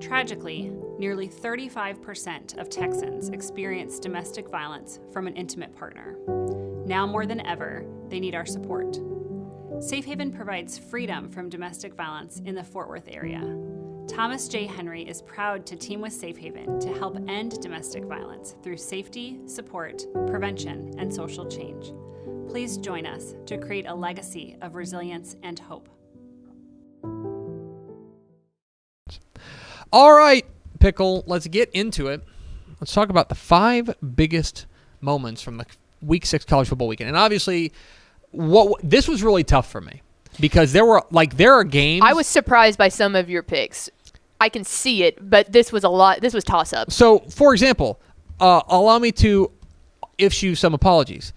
Tragically, nearly 35% of Texans experience domestic violence from an intimate partner. Now more than ever, they need our support. Safe Haven provides freedom from domestic violence in the Fort Worth area. Thomas J. Henry is proud to team with Safe Haven to help end domestic violence through safety, support, prevention, and social change. Please join us to create a legacy of resilience and hope. All right, Pickle, let's get into it. Let's talk about the 5 biggest moments from the Week 6 college football weekend. And obviously, this was really tough for me because there are games. I was surprised by some of your picks. I can see it, but this was toss-up. So, for example, allow me to issue some apologies.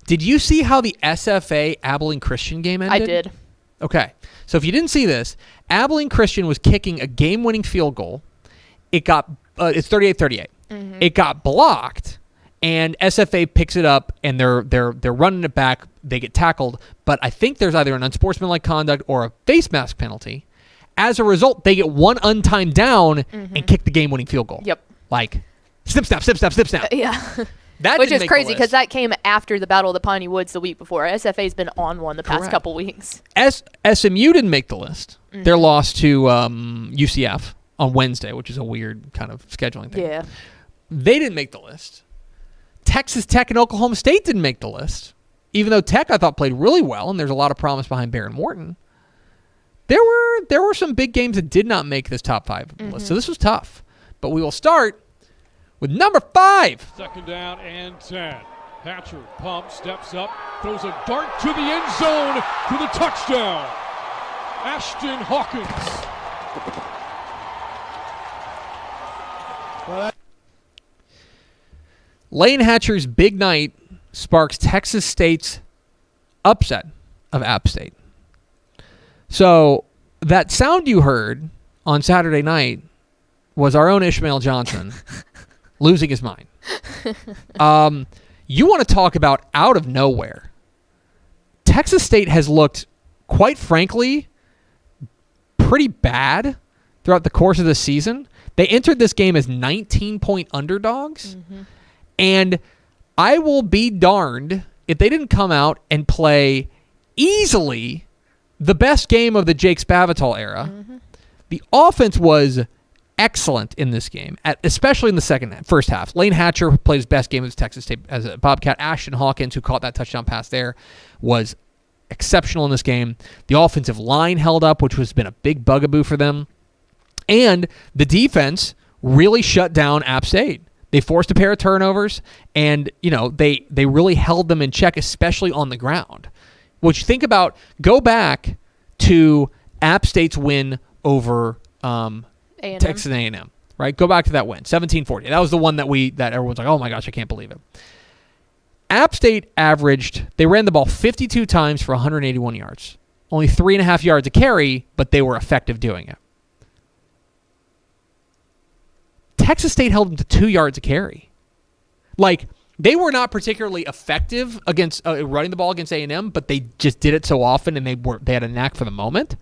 Did you see how the SFA Abilene Christian game ended? I did. Okay. So if you didn't see this, Abilene Christian was kicking a game-winning field goal. It got it's 38-38. Mm-hmm. It got blocked, and SFA picks it up, and they're running it back. They get tackled, but I think there's either an unsportsmanlike conduct or a face mask penalty. As a result, they get one untimed down and kick the game-winning field goal. Yep. Like, snip, snap, snip, snap, snip, snap. Yeah. Which is crazy because that came after the Battle of the Piney Woods the week before. SFA's been on one the past couple weeks. SMU didn't make the list. Mm-hmm. Their loss to UCF on Wednesday, which is a weird kind of scheduling thing. Yeah. They didn't make the list. Texas Tech and Oklahoma State didn't make the list. Even though Tech, I thought, played really well, and there's a lot of promise behind Baron Morton. There were some big games that did not make this top 5 list, so this was tough. But we will start with number 5. Second down and 10. Hatcher pumps, steps up, throws a dart to the end zone for the touchdown. Ashton Hawkins. Lane Hatcher's big night sparks Texas State's upset of App State. So that sound you heard on Saturday night was our own Ishmael Johnson losing his mind. You want to talk about out of nowhere. Texas State has looked, quite frankly, pretty bad throughout the course of the season. They entered this game as 19-point underdogs. Mm-hmm. And I will be darned if they didn't come out and play easily the best game of the Jake Spavital era. Mm-hmm. The offense was excellent in this game, especially in the first half. Lane Hatcher played his best game as Texas State as a Bobcat. Ashton Hawkins, who caught that touchdown pass there, was exceptional in this game. The offensive line held up, which has been a big bugaboo for them. And the defense really shut down App State. They forced a pair of turnovers, and they really held them in check, especially on the ground. Which, think about, go back to App State's win over Texas A&M, right? Go back to that win, 17-40. That was the one that everyone's like, oh my gosh, I can't believe it. App State they ran the ball 52 times for 181 yards. Only 3.5 yards a carry, but they were effective doing it. Texas State held them to 2 yards a carry. Like, they were not particularly effective against running the ball against A&M, but they just did it so often, and they had a knack for the moment.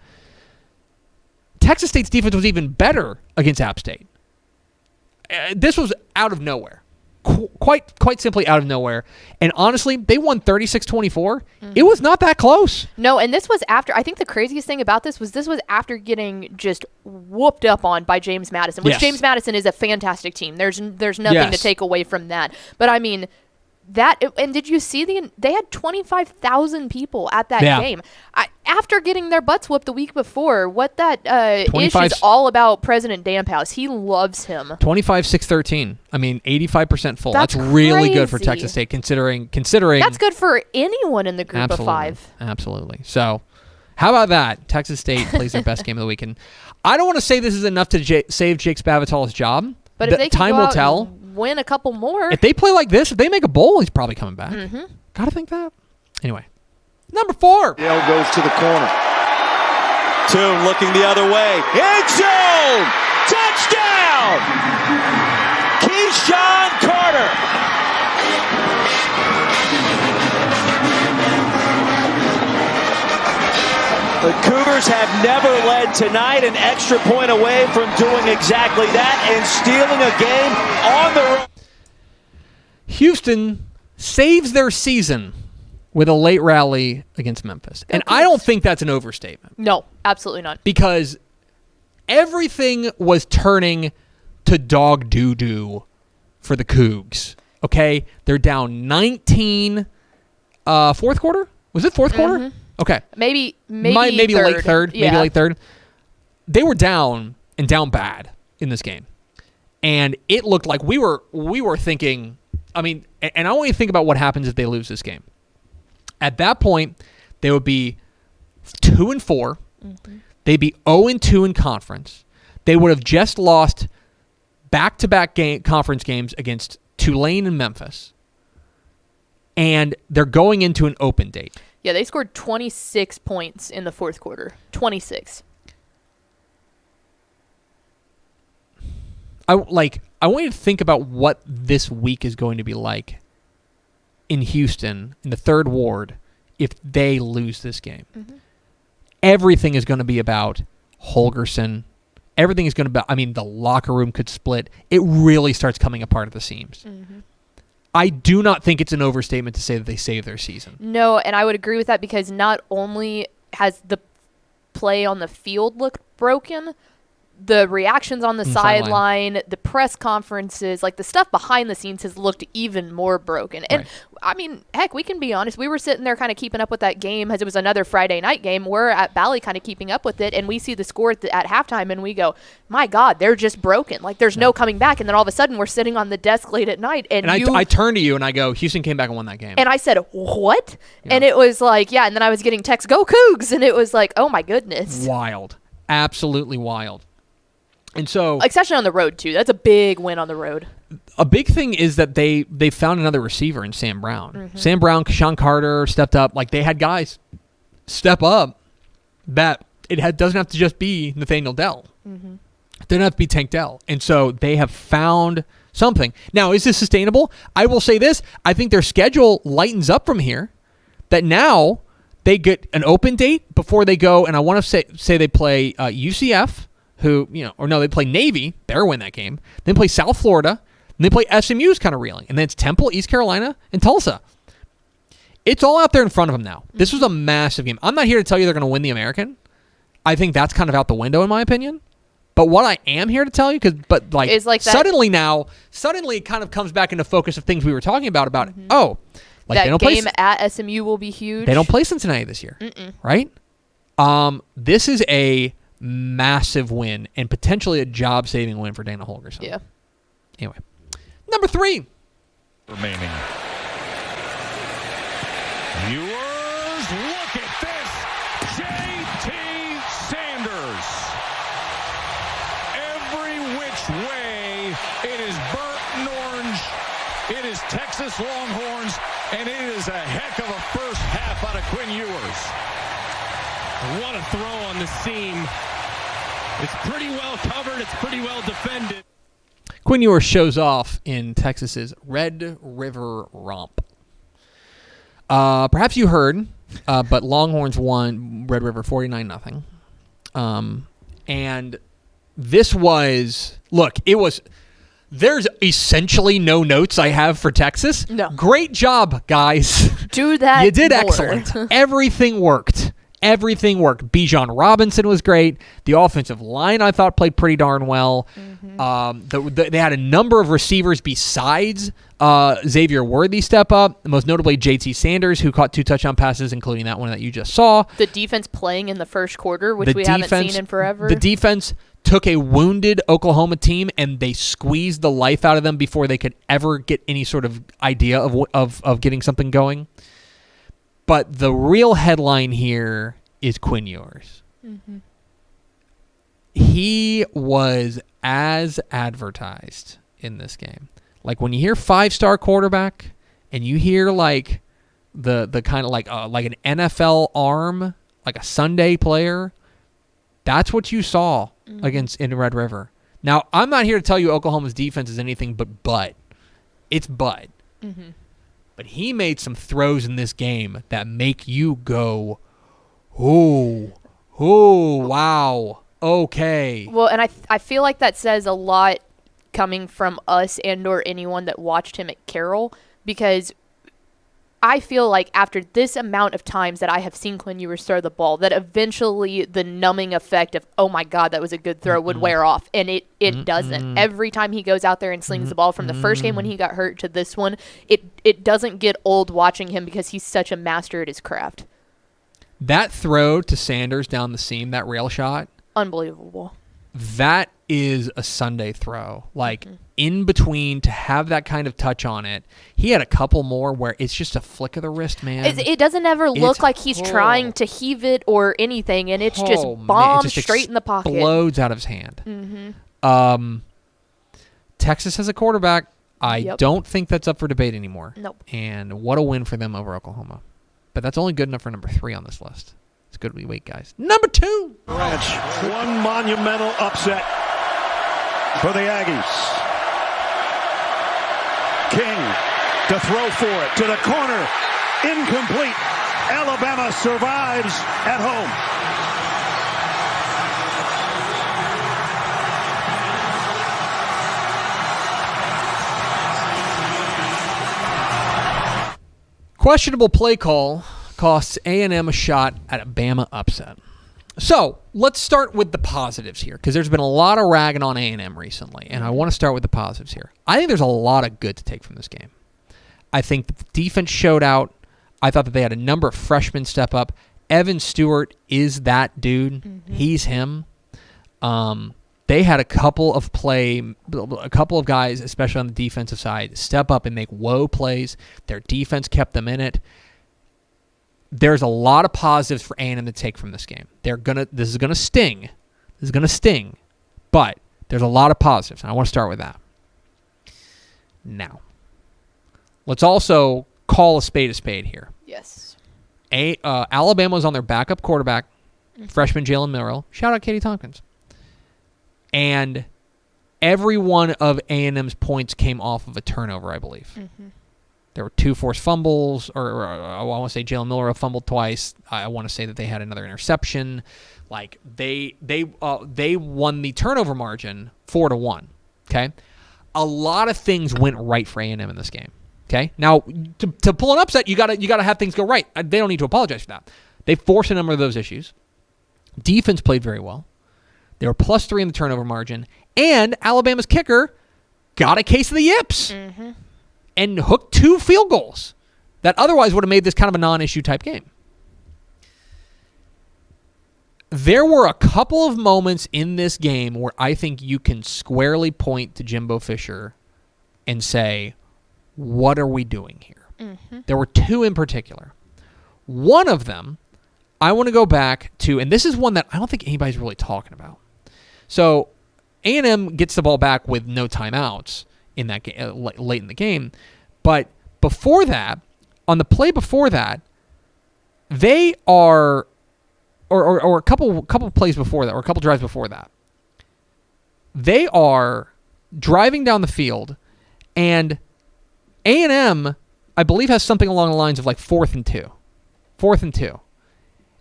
Texas State's defense was even better against App State. This was out of nowhere. Quite simply out of nowhere. And honestly, they won 36-24. Mm-hmm. It was not that close. No, and this was after, I think the craziest thing about this was after getting just whooped up on by James Madison, which James Madison is a fantastic team. There's nothing to take away from that. But I mean, and did you see they had 25,000 people at that game. After getting their butts whooped the week before, what that ish is all about President Damphouse. He loves him. 25-6-13. I mean, 85% full. That's really good for Texas State considering. That's good for anyone in the group of 5. Absolutely. So, how about that? Texas State plays their best game of the weekend. I don't want to say this is enough to save Jake Spavital's job. But if they time will tell. Win a couple more. If they play like this, if they make a bowl, he's probably coming back. Mm-hmm. Gotta think that. Anyway, number 4. Yale goes to the corner. Toon looking the other way. End zone! Touchdown! Keyshawn Carter. The Cougars have never led tonight, an extra point away from doing exactly that and stealing a game on the road. Houston saves their season with a late rally against Memphis. And I don't think that's an overstatement. No, absolutely not. Because everything was turning to dog doo-doo for the Cougs. Okay? They're down 19 fourth quarter? Was it fourth quarter? Okay. Maybe late third. Yeah. Maybe late third. They were down and down bad in this game. And it looked like we were thinking, I mean, and I want you to think about what happens if they lose this game. At that point, they would be 2-4. They'd be 0-2 in conference. They would have just lost back-to-back conference games against Tulane and Memphis. And they're going into an open date. Yeah, they scored 26 points in the fourth quarter. 26. I want you to think about what this week is going to be like in Houston, in the third ward, if they lose this game. Everything is going to be about Holgorsen. Everything is going to be, the locker room could split. It really starts coming apart at the seams. I do not think it's an overstatement to say that they saved their season. No, and I would agree with that because not only has the play on the field looked broken, the reactions on the sideline, the press conferences, like the stuff behind the scenes has looked even more broken. And heck, we can be honest. We were sitting there kind of keeping up with that game as it was another Friday night game. We're at Bally kind of keeping up with it, and we see the score at halftime, and we go, my God, they're just broken. Like there's no coming back. And then all of a sudden we're sitting on the desk late at night. And I turn to you and I go, Houston came back and won that game. And I said, what? Yeah. And it was like, yeah. And then I was getting texts, go Cougs. And it was like, oh my goodness. Wild. Absolutely wild. And so, especially on the road too, that's a big win on the road. A big thing is that they found another receiver in Sam Brown. Sam Brown, Keshawn Carter stepped up. Like they had guys step up that doesn't have to just be Nathaniel Dell. It doesn't have to be Tank Dell. And so they have found something. Now, is this sustainable? I will say this: I think their schedule lightens up from here. That now they get an open date before they go, and I want to say they play UCF. They play Navy. They're win that game. Then play South Florida. And they play SMU's kind of reeling. And then it's Temple, East Carolina, and Tulsa. It's all out there in front of them now. This was a massive game. I'm not here to tell you they're going to win the American. I think that's kind of out the window in my opinion. But what I am here to tell you, suddenly it kind of comes back into focus of things we were talking about that they don't game at SMU will be huge. They don't play Cincinnati this year, right? This is a massive win and potentially a job-saving win for Dana Holgorsen. Yeah. Anyway, number 3 remaining. Viewers, look at this. J.T. Sanders. Every which way, it is burnt orange. It is Texas Longhorns, and it is a heck of a first half out of Quinn Ewers. What a throw on the seam. It's pretty well covered. It's pretty well defended. Quinn Ewers shows off in Texas's Red River Romp. Perhaps you heard, but Longhorns won Red River 49-0. And this was, there's essentially no notes I have for Texas. No. Great job, guys. Do that. You did more. Excellent. Everything worked. Bijan Robinson was great. The offensive line, I thought, played pretty darn well. They had a number of receivers besides Xavier Worthy step up, most notably J.T. Sanders, who caught 2 touchdown passes, including that one that you just saw. The defense playing in the first quarter, which we haven't seen in forever. The defense took a wounded Oklahoma team and they squeezed the life out of them before they could ever get any sort of idea of getting something going. But the real headline here is Quinn Ewers. He was as advertised in this game. Like when you hear 5-star quarterback and you hear like the kind of like an NFL arm, like a Sunday player, that's what you saw in Red River. Now, I'm not here to tell you Oklahoma's defense is anything but. It's but. But he made some throws in this game that make you go, oh, Oh, wow. Okay. Well, and I feel like that says a lot coming from us and or anyone that watched him at Carroll, because I feel like after this amount of times that I have seen Quinn Ewers throw the ball, that eventually the numbing effect of, oh my God, that was a good throw, would wear off. And it doesn't. Every time he goes out there and slings the ball, from the first game when he got hurt to this one, it doesn't get old watching him because he's such a master at his craft. That throw to Sanders down the seam, that rail shot, unbelievable. That is a Sunday throw. Like, in between, to have that kind of touch on it. He had a couple more where it's just a flick of the wrist, man. It doesn't ever look like he's trying to heave it or anything, and it's just bombs straight in the pocket. Explodes out of his hand. Texas has a quarterback. I don't think that's up for debate anymore. Nope. And what a win for them over Oklahoma. But that's only good enough for number 3 on this list. It's good we wait, guys. Number 2. Ranch. One monumental upset for the Aggies. King to throw for it to the corner. Incomplete. Alabama survives at home. Questionable play call costs A&M a shot at a Bama upset. So let's start with the positives here, because there's been a lot of ragging on A&M recently, and I want to start with the positives here. I think there's a lot of good to take from this game. I think that the defense showed out. I thought that they had a number of freshmen step up. Evan Stewart is that dude. He's him. They had a couple of guys, especially on the defensive side, step up and make plays. Their defense kept them in it. There's a lot of positives for A&M to take from this game. This is gonna sting. But there's a lot of positives, and I want to start with that. Now, let's also call a spade here. Yes. Alabama's on their backup quarterback, freshman Jalen Milroe. Shout out Katie Tompkins. And every one of A&M's points came off of a turnover, I believe. There were 2 forced fumbles, or I want to say Jalen Milroe fumbled twice. I want to say that they had another interception. Like, they won the turnover margin 4-1. Okay, a lot of things went right for A&M in this game. Okay, now to pull an upset, you gotta have things go right. They don't need to apologize for that. They forced a number of those issues. Defense played very well. They were +3 in the turnover margin, and Alabama's kicker got a case of the yips and hooked 2 field goals that otherwise would have made this kind of a non-issue type game. There were a couple of moments in this game where I think you can squarely point to Jimbo Fisher and say, what are we doing here? There were 2 in particular. One of them, I want to go back to, and this is one that I don't think anybody's really talking about. So A&M gets the ball back with no timeouts in that late in the game, but before that, on the play before that, they are, or a couple plays before that, or a couple drives before that, they are driving down the field, and A&M, I believe, has something along the lines of like 4th and 2,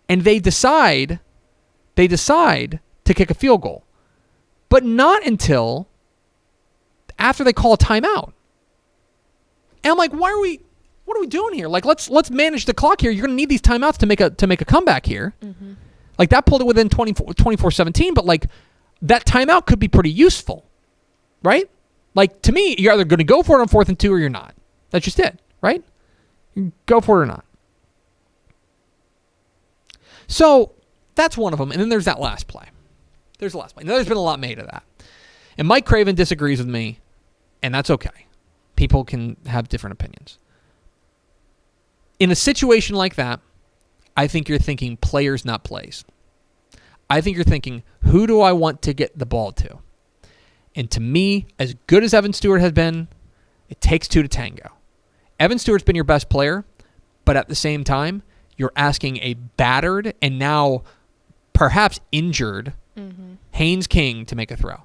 and they decide to kick a field goal. But not until after they call a timeout. And I'm like, what are we doing here? Like, let's manage the clock here. You're going to need these timeouts to make a comeback here. Like, that pulled it within 24-17, but like that timeout could be pretty useful. Right? Like, to me, you're either going to go for it on 4th and 2 or you're not. That's just it, right? You go for it or not. So, that's one of them. And then there's that last play. There's the last play. Now, there's been a lot made of that. And Mike Craven disagrees with me, and that's okay. People can have different opinions. In a situation like that, I think you're thinking players, not plays. I think you're thinking, who do I want to get the ball to? And to me, as good as Evan Stewart has been, it takes 2 to tango. Evan Stewart's been your best player, but at the same time, you're asking a battered and now perhaps injured Haynes King to make a throw.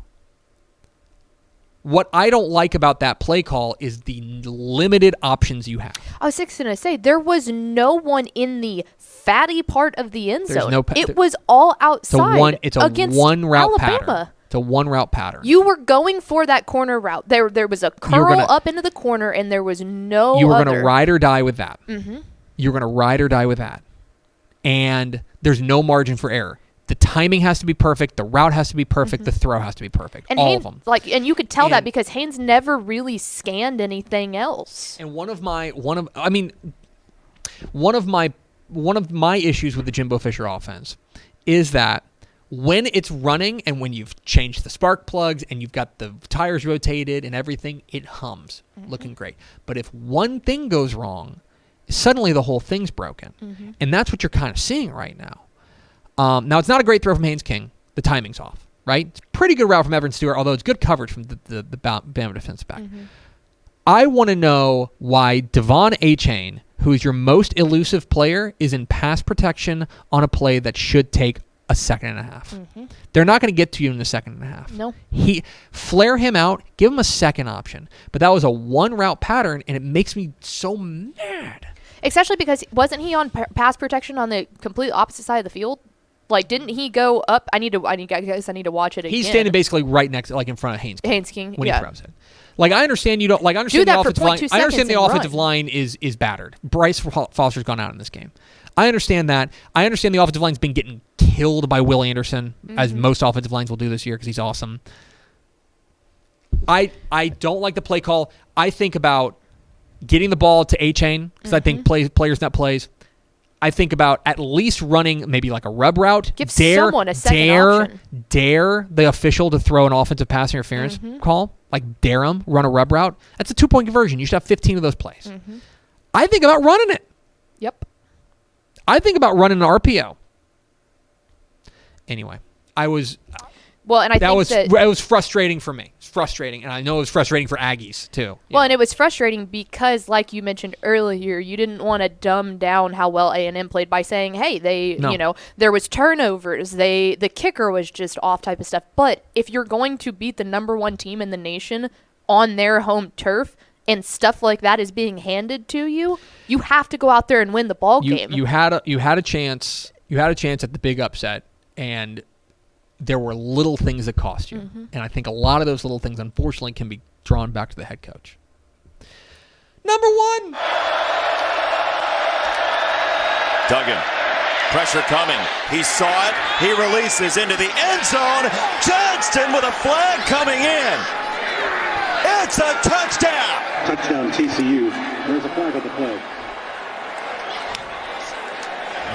What I don't like about that play call is the limited options you have. I was just going to say, there was no one in the fatty part of the end zone. It was all outside. It's a one route pattern. It's a one route pattern. You were going for that corner route. There was a curl up into the corner, and there was no You were going to ride or die with that. Mm-hmm. You were going to ride or die with that. And there's no margin for error. The timing has to be perfect. The route has to be perfect. The throw has to be perfect. And all of them. And you could tell that because Haynes never really scanned anything else. And one of my issues with the Jimbo Fisher offense is that when it's running and when you've changed the spark plugs and you've got the tires rotated and everything, it hums, looking great. But if one thing goes wrong, suddenly the whole thing's broken. And that's what you're kind of seeing right now. Now, it's not a great throw from Haynes King. The timing's off, right? It's a pretty good route from Everett Stewart, although it's good coverage from the Bama defensive back. I want to know why Devon Achane, who is your most elusive player, is in pass protection on a play that should take a second and a half. They're not going to get to you in the second and a half. No. Flare him out, give him a second option. But that was a one route pattern, and it makes me so mad. Especially because wasn't he on pass protection on the complete opposite side of the field? Like, didn't he go up? I need to watch it again. He's standing basically right next, like in front of Haynes King. Haynes King, when he throws it. Like, I understand you don't like. I understand the offensive line. I understand the offensive line is battered. Bryce Foster's gone out in this game. I understand that. I understand the offensive line's been getting killed by Will Anderson, as most offensive lines will do this year because he's awesome. I don't like the play call. I think about getting the ball to Achane because I think players not plays. I think about at least running maybe like a rub route. Give someone a second option. Dare the official to throw an offensive pass interference call. Like, dare him, run a rub route. That's a 2-point conversion. You should have 15 of those plays. I think about running it. Yep. I think about running an RPO. Anyway, I was... Well, and it was frustrating for me. It's frustrating, and I know it was frustrating for Aggies too. Well, and it was frustrating because, like you mentioned earlier, you didn't want to dumb down how well A&M played by saying, "Hey, there was turnovers, the kicker was just off," type of stuff. But if you're going to beat the number one team in the nation on their home turf, and stuff like that is being handed to you, you have to go out there and win the ball game. You had a chance. You had a chance at the big upset, and there were little things that cost you. And I think a lot of those little things, unfortunately, can be drawn back to the head coach. Number one. Duggan. Pressure coming. He saw it. He releases into the end zone. Johnston with a flag coming in. It's a touchdown. Touchdown TCU. There's a flag at the play.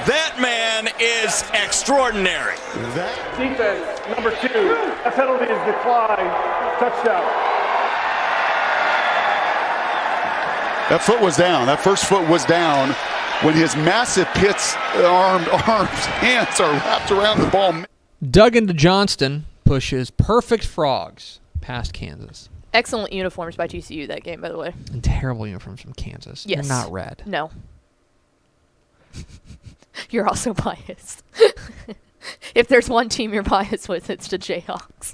That man is extraordinary. Defense, number 2. That penalty is declined. Touchdown. That foot was down. That first foot was down when his massive Pitt's hands are wrapped around the ball. Duggan to Johnston pushes perfect frogs past Kansas. Excellent uniforms by TCU that game, by the way. And terrible uniforms from Kansas. Yes. They're not red. No. You're also biased. If there's one team you're biased with, it's the Jayhawks.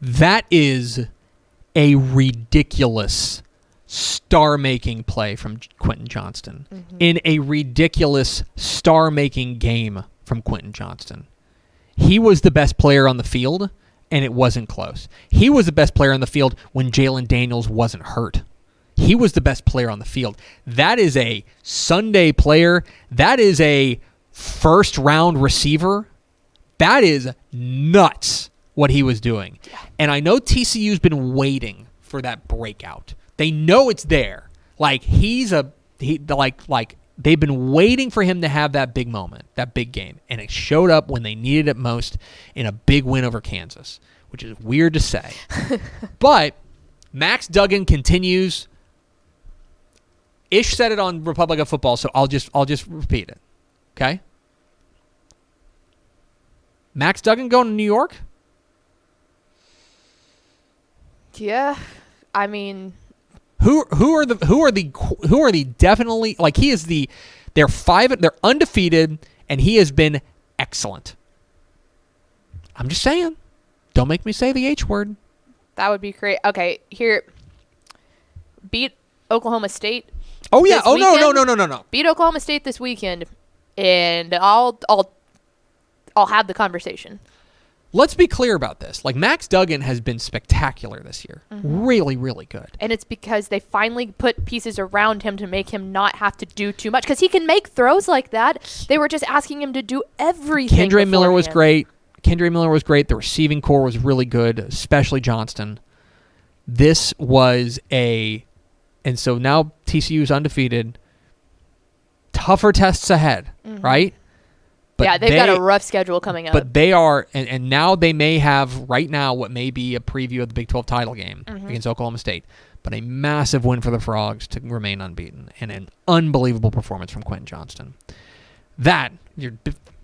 That is a ridiculous star-making play from Quentin Johnston in a ridiculous star-making game from Quentin Johnston. He was the best player on the field, and it wasn't close. He was the best player on the field when Jalen Daniels wasn't hurt. He was the best player on the field. That is a Sunday player. That is a first-round receiver. That is nuts what he was doing. And I know TCU's been waiting for that breakout. They know it's there. Like they've been waiting for him to have that big moment, that big game, and it showed up when they needed it most in a big win over Kansas, which is weird to say. But Max Duggan continues. Ish said it on Republic of Football, so I'll just repeat it. Okay? Max Duggan going to New York? Yeah. I mean, who are the definitely, like, he is they're undefeated and he has been excellent. I'm just saying. Don't make me say the H word. That would be great. Okay, here. Beat Oklahoma State. Oh yeah. Oh weekend. No. Beat Oklahoma State this weekend, and I'll have the conversation. Let's be clear about this. Like, Max Duggan has been spectacular this year. Really, really good. And it's because they finally put pieces around him to make him not have to do too much. Because he can make throws like that. They were just asking him to do everything. Kendre Miller was great. The receiving core was really good, especially Johnston. And so now TCU is undefeated. Tougher tests ahead, right? But they've got a rough schedule coming up. But they are, and now they may have, right now, what may be a preview of the Big 12 title game against Oklahoma State. But a massive win for the Frogs to remain unbeaten, and an unbelievable performance from Quentin Johnston. That, your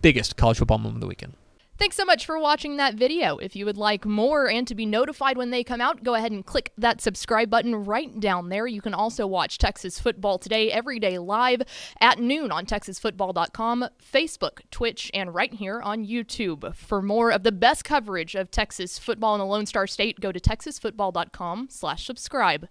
biggest college football moment of the weekend. Thanks so much for watching that video. If you would like more and to be notified when they come out, go ahead and click that subscribe button right down there. You can also watch Texas Football Today every day live at noon on TexasFootball.com, Facebook, Twitch, and right here on YouTube. For more of the best coverage of Texas football in the Lone Star State, go to TexasFootball.com/subscribe.